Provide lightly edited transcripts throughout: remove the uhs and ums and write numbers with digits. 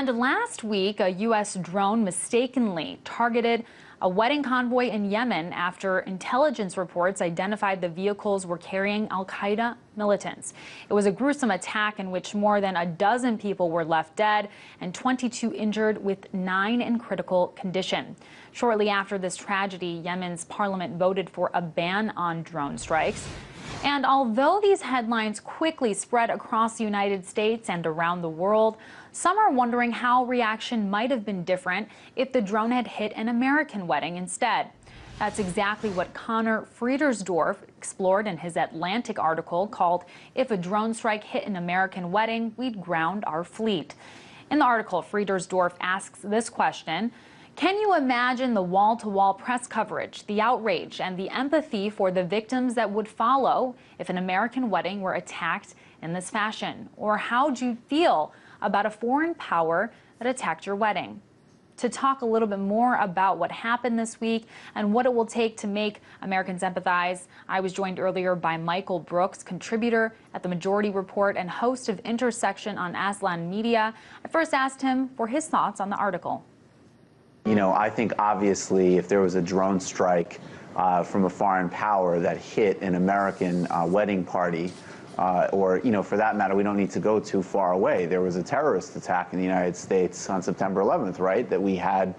And last week, a U.S. drone mistakenly targeted a wedding convoy in Yemen after intelligence reports identified the vehicles were carrying al-Qaeda militants. It was a gruesome attack in which more than a dozen people were left dead and 22 injured, with 9 in critical condition. Shortly after this tragedy, Yemen's parliament voted for a ban on drone strikes. And although these headlines quickly spread across the United States and around the world, some are wondering how reaction might have been different if the drone had hit an American wedding instead. That's exactly what Connor Friedersdorf explored in his Atlantic article called "If a Drone Strike Hit an American Wedding, We'd Ground Our Fleet." In the article, Friedersdorf asks this question: can you imagine the wall-to-wall press coverage, the outrage, and the empathy for the victims that would follow if an American wedding were attacked in this fashion? Or how'd you feel about a foreign power that attacked your wedding? To talk a little bit more about what happened this week and what it will take to make Americans empathize, I was joined earlier by Michael Brooks, contributor at The Majority Report and host of Intersection on Aslan Media. I first asked him for his thoughts on the article. You know, I think obviously if there was a drone strike from a foreign power that hit an American wedding party, or, you know, for that matter, we don't need to go too far away. There was a terrorist attack in the United States on September 11th, right, that we had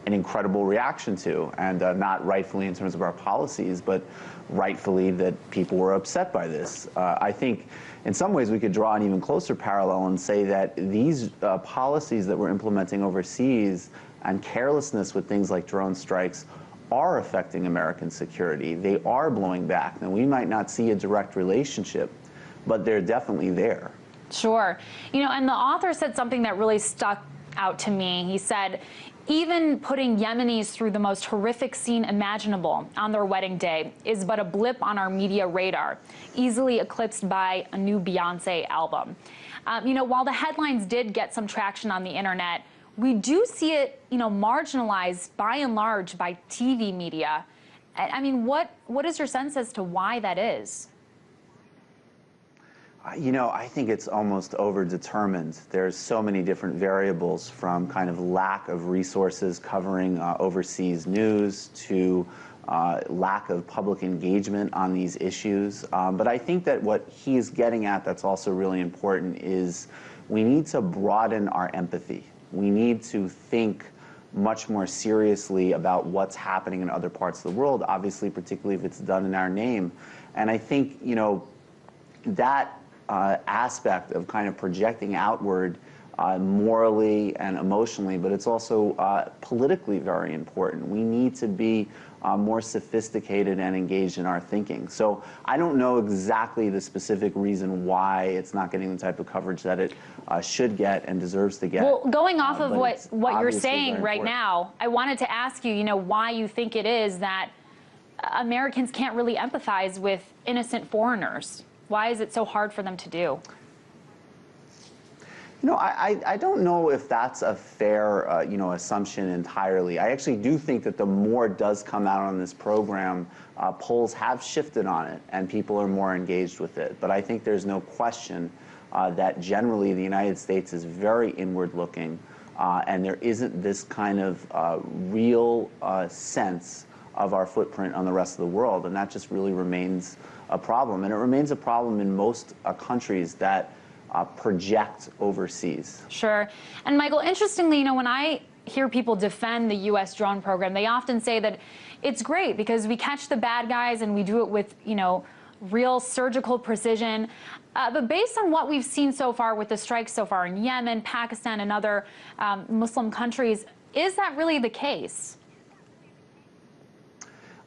an incredible reaction to, and not rightfully in terms of our policies, but rightfully that people were upset by this. I think in some ways we could draw an even closer parallel and say that these policies that we're implementing overseas and carelessness with things like drone strikes are affecting American security. They are blowing back. Now, we might not see a direct relationship, but they're definitely there. Sure. You know, and the author said something that really stuck out to me. He said, even putting Yemenis through the most horrific scene imaginable on their wedding day is but a blip on our media radar, easily eclipsed by a new Beyonce album. You know, while the headlines did get some traction on the internet, we do see it, you know, marginalized by and large by TV media. I mean, what is your sense as to why that is? You know, I think it's almost overdetermined. There's so many different variables, from kind of lack of resources covering overseas news to lack of public engagement on these issues. But I think that what he's getting at that's also really important is we need to broaden our empathy. We need to think much more seriously about what's happening in other parts of the world, obviously, particularly if it's done in our name. And I think, you know, that aspect of kind of projecting outward morally and emotionally, but it's also politically very important. We need to be more sophisticated and engaged in our thinking. So I don't know exactly the specific reason why it's not getting the type of coverage that it should get and deserves to get. Well, going off of what you're saying right now, I wanted to ask you, you know, why you think it is that Americans can't really empathize with innocent foreigners. Why is it so hard for them to do? You know, I don't know if that's a fair, you know, assumption entirely. I actually do think that the more does come out on this program, polls have shifted on it and people are more engaged with it. But I think there's no question that generally the United States is very inward looking, and there isn't this kind of real sense of our footprint on the rest of the world. And that just really remains a problem. And it remains a problem in most countries that project overseas. Sure. And Michael, interestingly, you know, when I hear people defend the U.S. drone program, they often say that it's great because we catch the bad guys and we do it with, you know, real surgical precision. But based on what we've seen so far with the strikes so far in Yemen, Pakistan, and other Muslim countries, is that really the case?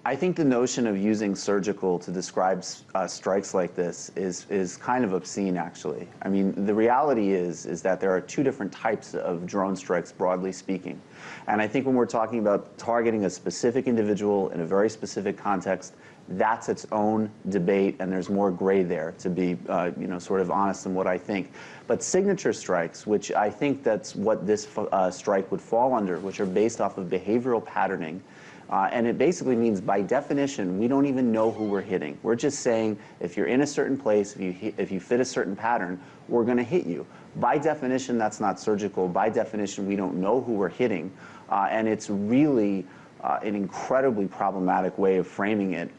I think the notion of using surgical to describe strikes like this is kind of obscene, actually. I mean, the reality is that there are 2 different types of drone strikes, broadly speaking. And I think when we're talking about targeting a specific individual in a very specific context, that's its own debate, and there's more gray there, to be, you know, sort of honest in what I think. But signature strikes, which I think that's what this strike would fall under, which are based off of behavioral patterning, And it basically means, by definition, we don't even know who we're hitting. We're just saying, if you're in a certain place, if you fit a certain pattern, we're going to hit you. By definition, that's not surgical. By definition, we don't know who we're hitting. And it's really an incredibly problematic way of framing it,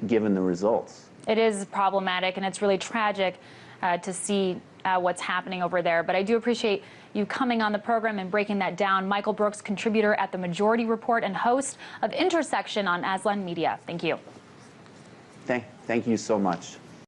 given the results. It is problematic, and it's really tragic to see what's happening over there. But I do appreciate you coming on the program and breaking that down. Michael Brooks, contributor at The Majority Report and host of Intersection on Aslan Media. Thank you. Thank you so much.